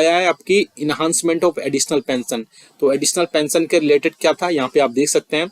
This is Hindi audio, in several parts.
आया है आपकी इनहांसमेंट ऑफ एडिशनल पेंशन। तो एडिशनल पेंशन के रिलेटेड क्या था, यहाँ पे आप देख सकते हैं,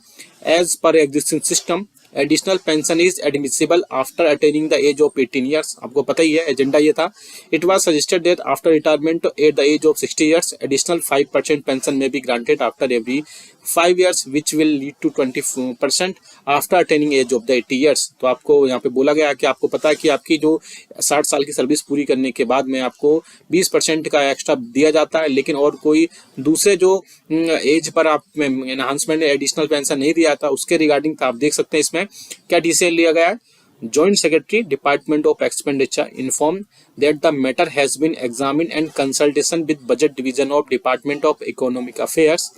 as per existing system additional pension is admissible after attaining the age of 18 years. आपको पता ही है एजेंडा ये था। It was suggested that after retirement at the age of 60 years additional 5% pension may be granted after every 5 years which will lead to 20% after attaining age of the 80 years. तो आपको यहाँ पे बोला गया कि आपको पता है कि आपकी जो 60 साल की सर्विस पूरी करने के बाद में आपको 20% का एक्स्ट्रा दिया जाता है, लेकिन और कोई दूसरे जो एज पर आप एनहांसमेंट एडिशनल पेंशन नहीं दिया था उसके रिगार्डिंग आप देख सकते हैं इसमें क्या डिसीजन लिया गया है। Joint Secretary Department of Expenditure informed that the matter has been examined and consultation with Budget Division of Department of Economic Affairs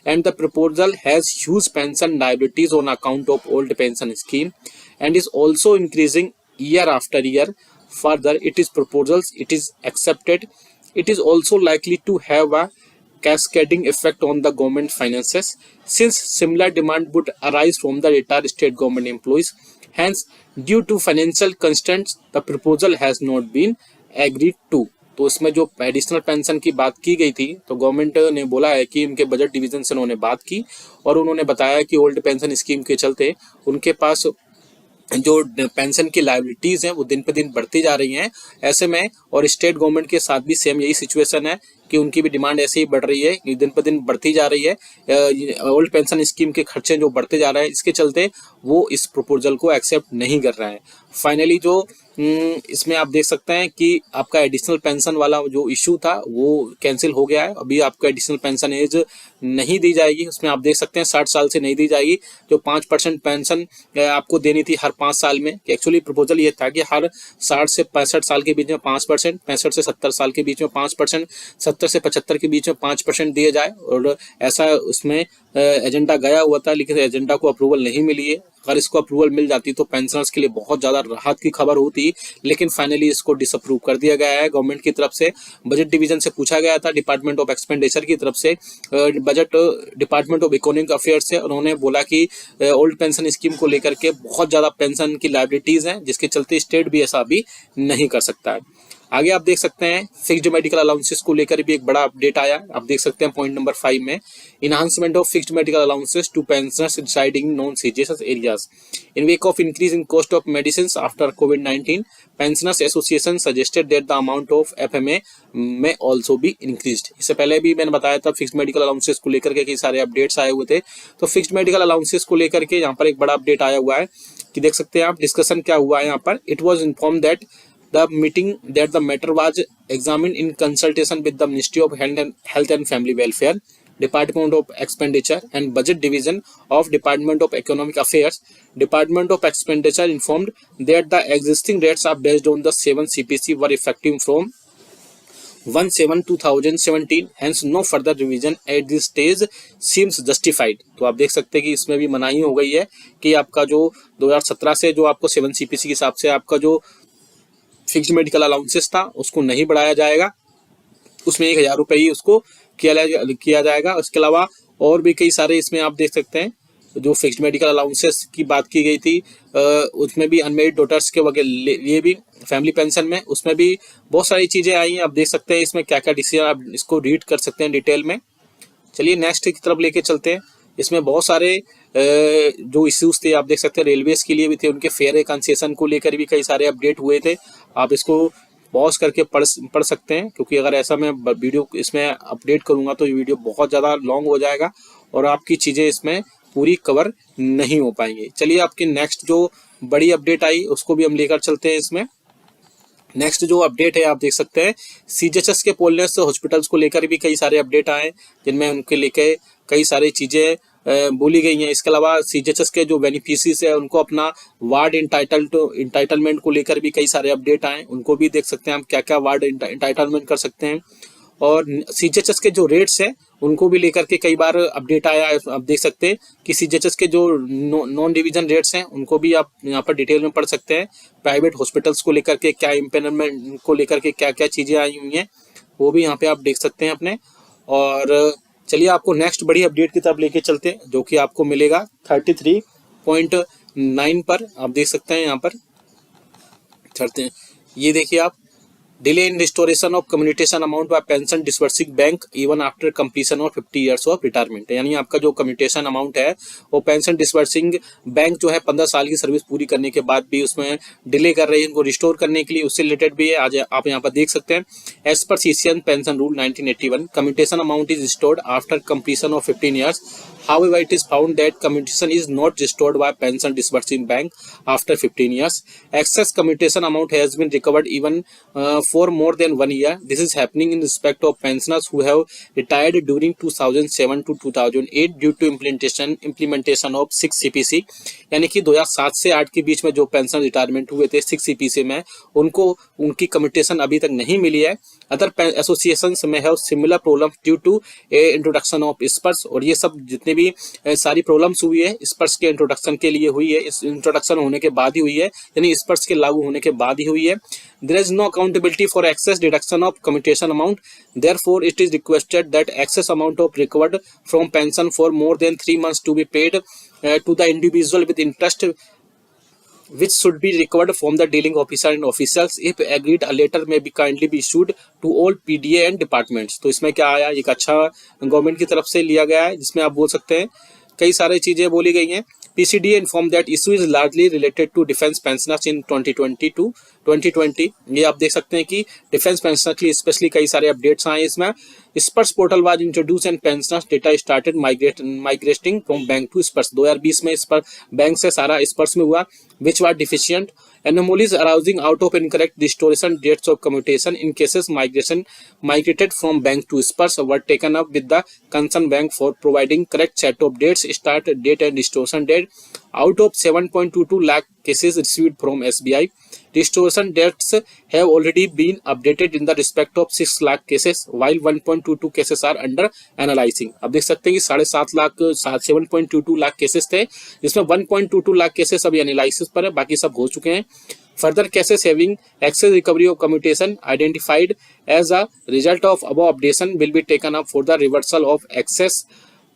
and the proposal has huge pension liabilities on account of old pension scheme and is also increasing year after year. Further, it is proposals, it is accepted. It is also likely to have a cascading effect on the government finances since similar demand would arise from the retired state government employees. Hence, due to financial constraints, the proposal has not been agreed to. तो इसमें जो एडिशनल पेंशन की बात की गई थी तो गवर्नमेंट ने बोला है कि उनके बजट डिवीजन से उन्होंने बात की और उन्होंने बताया कि ओल्ड पेंशन स्कीम के चलते उनके पास जो पेंशन की लायबिलिटीज हैं वो दिन पे दिन बढ़ती जा रही हैं। ऐसे में और स्टेट गवर्नमेंट के साथ भी सेम यही सिचुएशन है कि उनकी भी डिमांड ऐसे ही बढ़ रही है कि दिन पर दिन बढ़ती जा रही है। ओल्ड पेंशन स्कीम के खर्चे जो बढ़ते जा रहे हैं इसके चलते वो इस प्रपोजल को एक्सेप्ट नहीं कर रहा है। फाइनली जो इसमें आप देख सकते हैं कि आपका एडिशनल पेंशन वाला जो इशू था वो कैंसिल हो गया है। अभी आपको एडिशनल पेंशन एज नहीं दी जाएगी, उसमें आप देख सकते हैं 60 साल से नहीं दी जाएगी। जो 5% पेंशन आपको देनी थी हर 5 साल में, एक्चुअली प्रपोजल ये था कि हर 60 से 65 साल के बीच में 5%, 65 से 70 साल के बीच में 5%, 70 से 75 के बीच में 5% दिए जाए और ऐसा उसमें एजेंडा गया हुआ था, लेकिन एजेंडा को अप्रूवल नहीं मिली है। अगर इसको अप्रूवल मिल जाती तो पेंशनर्स के लिए बहुत ज़्यादा राहत की खबर होती, लेकिन फाइनली इसको डिसअप्रूव कर दिया गया है गवर्नमेंट की तरफ से। बजट डिवीजन से पूछा गया था डिपार्टमेंट ऑफ एक्सपेंडिचर की तरफ से, budget department of economic affairs से, उन्होंने बोला कि ओल्ड पेंशन स्कीम को लेकर के बहुत ज़्यादा पेंशन की लायबिलिटीज़ हैं जिसके चलते स्टेट भी ऐसा अभी नहीं कर सकता है। आगे आप देख सकते हैं फिक्स्ड मेडिकल अलाउंसेस को लेकर भी एक बड़ा अपडेट आया। आप देख सकते हैं पॉइंट नंबर 5 में, enhancement of fixed medical allowances to pensioners residing in non CGHS areas in wake of increase in cost of medicines after कोविड-19 pensioners association suggested that the amount of FMA may also be increased. इससे पहले भी मैंने बताया था फिक्स्ड मेडिकल अलाउंसेस को लेकर के कई सारे अपडेट्स आए हुए थे। तो फिक्स्ड मेडिकल अलाउंसेस को लेकर के यहाँ पर एक बड़ा अपडेट आया हुआ है कि देख सकते हैं आप डिस्कशन क्या हुआ है यहाँ पर। It was inform that the meeting that the matter was examined in consultation with the Ministry of Health and Family Welfare, Department of Expenditure and Budget Division of Department of Economic Affairs. Department of Expenditure informed that the existing rates are based on the 7 CPC were effective from 1/7/2017, hence no further revision at this stage seems justified। तो आप देख सकते हैं कि इसमें भी मनाही हो गई है कि आपका जो 2017 से जो आपको 7 CPC के हिसाब से आपका जो फिक्स्ड मेडिकल अलाउंसेस था उसको नहीं बढ़ाया जाएगा, उसमें 1000 रुपये ही उसको किया जाएगा। उसके अलावा और भी कई सारे इसमें आप देख सकते हैं जो फिक्स्ड मेडिकल अलाउंसेस की बात की गई थी उसमें भी अनमेरिड डॉटर्स के लिए भी फैमिली पेंशन में उसमें भी बहुत सारी चीज़ें आई हैं। आप देख सकते हैं इसमें क्या क्या डिसीजन, आप इसको रीड कर सकते हैं डिटेल में। चलिए नेक्स्ट की तरफ लेके चलते हैं। इसमें बहुत सारे जो इश्यूज थे आप देख सकते हैं रेलवेज के लिए भी थे, उनके फेयर कंसेशन को लेकर भी कई सारे अपडेट हुए थे। आप इसको पॉज करके पढ़ सकते हैं क्योंकि अगर ऐसा मैं वीडियो इसमें अपडेट करूंगा तो ये वीडियो बहुत ज़्यादा लॉन्ग हो जाएगा और आपकी चीज़ें इसमें पूरी कवर नहीं हो पाएंगी। चलिए आपकी नेक्स्ट जो बड़ी अपडेट आई उसको भी हम लेकर चलते हैं। इसमें नेक्स्ट जो अपडेट है आप देख सकते हैं सीजीएचएस के पोलनेस हॉस्पिटल्स को लेकर भी कई सारे अपडेट आए जिनमें उनके लेके कई सारी चीज़ें बोली गई हैं। इसके अलावा सीजीएचएस के जो बेनिफिशरीज है उनको अपना वार्ड इंटाइटलमेंट को लेकर भी कई सारे अपडेट आए, उनको भी देख सकते हैं हम क्या क्या वार्ड इंटाइटलमेंट कर सकते हैं। और सीजीएचएस के जो रेट्स हैं उनको भी लेकर के कई बार अपडेट आया है। आप देख सकते हैं कि सीजीएचएस के जो नॉन डिवीजन रेट्स हैं उनको भी आप यहाँ पर डिटेल में पढ़ सकते हैं। प्राइवेट हॉस्पिटल्स को लेकर के क्या इम्पेनमेंट को लेकर के क्या क्या चीज़ें आई हुई हैं वो भी यहाँ पे आप देख सकते हैं अपने। और चलिए आपको नेक्स्ट बड़ी अपडेट की तरफ लेके चलते हैं जो कि आपको मिलेगा 33.9 पर। आप देख सकते हैं यहाँ पर चलते हैं, ये देखिए आप delay in restoration of commutation amount by pension disbursing bank even after completion of 50 years of retirement, यानी आपका जो कम्युनिटेशन अमाउंट है वो पेंशन डिस्बर्सिंग बैंक जो है 15 साल की सर्विस पूरी करने के बाद भी उसमें डिले कर रही है इनको रिस्टोर करने के लिए, उससे रिलेटेड भी है। आज आप यहाँ पर देख सकते हैं as per CCN pension rule 1981 commutation amount is restored after completion of 15 years. However, it is found that commutation is not restored by pension disbursing bank after 15 years. Excess commutation amount has been recovered even for more than 1 year. This is happening in respect of pensioners who have retired during 2007 to 2008 due to implementation of 6 CPC. यानी कि 2007 से 8 के बीच में जो पेंशन रिटायरमेंट हुए थे 6 CPC में, उनको उनकी कम्युटेशन अभी तक नहीं मिली है। अदर एसोसिएशंस में have similar problem due to introduction of Sparsh, और ये सब जितने भी सारी प्रॉब्लम्स हुई है स्पर्श के इंट्रोडक्शन के लिए हुई है, इस इंट्रोडक्शन होने के बाद ही हुई है, यानी स्पर्श के लागू होने के बाद ही हुई है। There is no accountability for excess deduction of commutation amount. Therefore, it is requested that excess amount of recovered from pension for more than 3 months to be paid to the individual with interest, which should be recovered from the dealing officer and officials. If agreed, a letter may be kindly be issued to all PDA and departments. तो इसमें क्या आया, एक अच्छा गवर्नमेंट की तरफ से लिया गया है जिसमें आप बोल सकते हैं कई सारी चीजें बोली गई हैं। PCDA informed that issue is largely related to defense pensioners in 2020 to 2020। ये आप देख सकते हैं कि डिफेंस पेंशनर के लिए स्पेशली कई सारे अपडेट्स आए इसमें। Sparsh portal was introduce and pensioners data started migrating from bank to Sparsh. 2020 में स्पर्श बैंक से सारा स्पर्श में हुआ, which was deficient. Anomalies arising out of incorrect restoration dates of commutation in cases migrated from bank to SPERS were taken up with the concerned bank for providing correct set of dates, start date and restoration date. Out of 7.22 lakh cases received from SBI, restoration dates have already been updated in the respect of 6 lakh cases, while 1.22 cases are under analyzing। अब देख सकते हैं कि 7.22 लाख केसेस थे, जिसमें 1.22 लाख केसेस अभी एनालिसिस पर है, बाकी सब हो चुके हैं। Further cases having excess recovery of commutation identified as a result of above updation will be taken up for the reversal of excess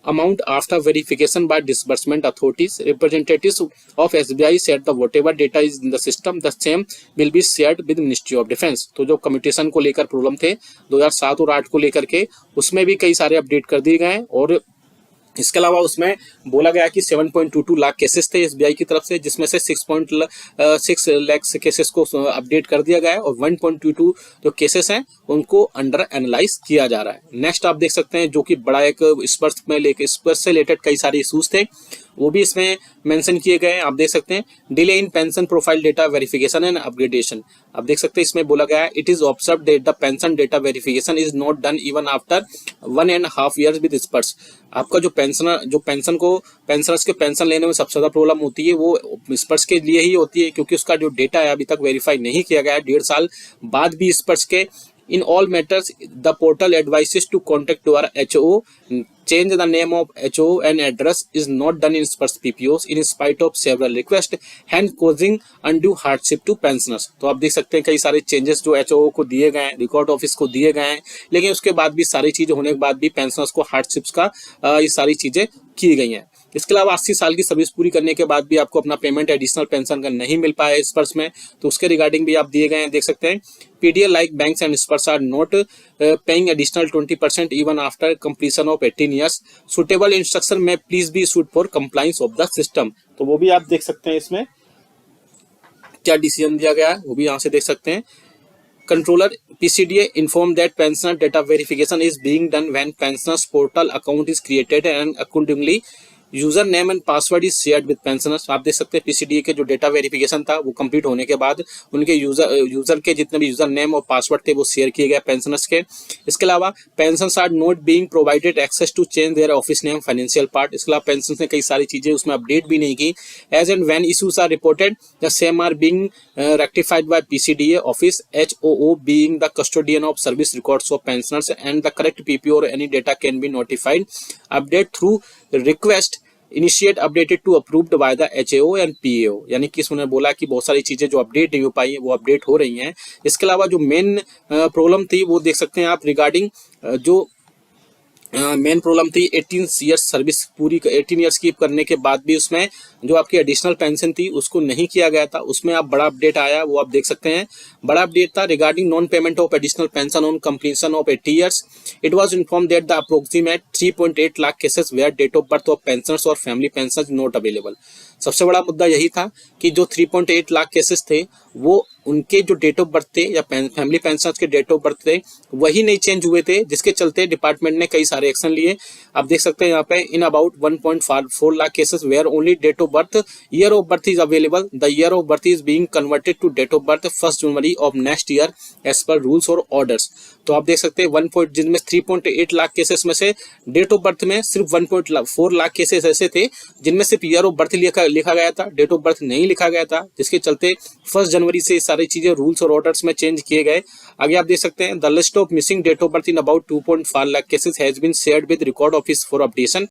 amount after verification by disbursement authorities. Representatives of SBI said that whatever data is in the system, the same will be shared with Ministry of Defence। तो जो कम्युटेशन को लेकर प्रॉब्लम थे 2007 और 8 को लेकर के, उसमें भी कई सारे अपडेट कर दिए गए हैं। और इसके अलावा उसमें बोला गया कि 7.22 लाख केसेस थे एसबीआई की तरफ से, जिसमें से 6.6 लाख केसेस को अपडेट कर दिया गया है और 1.22 जो केसेस हैं उनको अंडर एनालाइज किया जा रहा है। नेक्स्ट आप देख सकते हैं जो कि बड़ा एक स्पर्श में लेके स्पर्श से रिलेटेड कई सारे इशूज थे, वो भी इसमें मेंशन किए गए हैं। आप देख सकते हैं delay in pension profile data verification and upgradation. आप देख सकते हैं इसमें बोला गया है it is observe that the pension data verification is not done even after 1.5 years with स्पर्श। आपका जो पेंशनर्स के पेंशन लेने में सबसे ज्यादा प्रॉब्लम होती है वो स्पर्श के लिए ही होती है, क्योंकि उसका जो डेटा है अभी तक वेरीफाई नहीं किया गया है 1.5 साल बाद भी स्पर्श के। In all matters, the portal advises to contact our HO. Change the name of HO and address is not done in Spurs PPOs in spite of several requests, hence causing undue hardship to pensioners। तो आप देख सकते हैं कई सारे चेंजेस जो HO को दिए गए हैं, रिकॉर्ड ऑफिस को दिए गए हैं, लेकिन उसके बाद भी सारी चीजें होने के बाद भी पेंशनर्स को हार्डशिप्स का ये सारी चीजें की गई हैं। इसके अलावा 80 साल की सर्विस पूरी करने के बाद भी आपको अपना पेमेंट एडिशनल पेंशन का नहीं मिल पाया स्पर्श में, तो उसके रिगार्डिंग भी आप दिए गए हैं। देख सकते हैं PDA like banks and Sparsh are not paying additional 20% even after completion of 18 years। Suitable instruction may please be issued for compliance of the system. तो वो भी आप देख सकते हैं इसमें क्या डिसीजन दिया गया है, वो भी यहाँ से देख सकते हैं। Controller PCDA informed that pensioner data verification is being done when pensioners portal account is created and accordingly user name and password is shared with pensioners. आप देख सकते हैं पीसीडीए के जो डेटा वेरिफिकेशन था वो कंप्लीट होने के बाद उनके यूजर के जितने भी यूजर नेम और पासवर्ड थे वो शेयर किए गए पेंशनर्स के। इसके अलावा pensioners are not being provided access to change their office name financial part. इसके अलावा पेंशनर्स ने कई सारी चीजें उसमें अपडेट भी नहीं की। As and when issues are reported the same are being rectified by PCDA office, HOO being the custodian of service records of pensioners and the correct PPO or any data can be notified update through request initiate updated to approved by the HAO and PAO। यानी कि इसमें बोला कि बहुत सारी चीजें जो अपडेट नहीं हो पाई है वो अपडेट हो रही हैं। इसके अलावा जो मेन प्रॉब्लम थी वो देख सकते हैं आप रिगार्डिंग जो मेन प्रॉब्लम थी 18 ईयर्स सर्विस पूरी 18 ईयर्स की करने के बाद भी उसमें जो आपकी एडिशनल पेंशन थी उसको नहीं किया गया था। उसमें आप बड़ा अपडेट आया वो आप देख सकते हैं। बड़ा अपडेट था regarding non payment of additional pension on completion of 80 years. It was inform that the approximate 3.8 lakh cases where date of birth of pensioners और फैमिली पेंशन नॉट अवेलेबल। सबसे बड़ा मुद्दा यही था कि जो 3.8 लाख केसेस थे वो उनके जो डेट ऑफ बर्थ थे या फैमिली पेंशनर्स के डेट ऑफ बर्थ थे वही नहीं चेंज हुए थे, जिसके चलते डिपार्टमेंट ने कई सारे एक्शन लिए। आप देख सकते हैं यहाँ पे in about 1.4 lakh cases where only date of birth year of birth is available, the year of birth is being converted to date of birth 1 January of next year as per rules और ऑर्डर्स। तो आप देख सकते हैं 1 जिनमें 3.8 लाख केसेस में से डेट ऑफ बर्थ में सिर्फ 1.4 लाख केसेस ऐसे थे जिनमें सिर्फ ईयर ऑफ बर्थ लिखा गया था, डेट ऑफ बर्थ नहीं लिखा गया था, जिसके चलते 1 जनवरी से सारी चीजें रूल्स और ऑर्डर्स में चेंज किए गए। आगे आप देख सकते हैं the list of missing date of birth in about 2.4 lakh cases has been shared with record office for updation.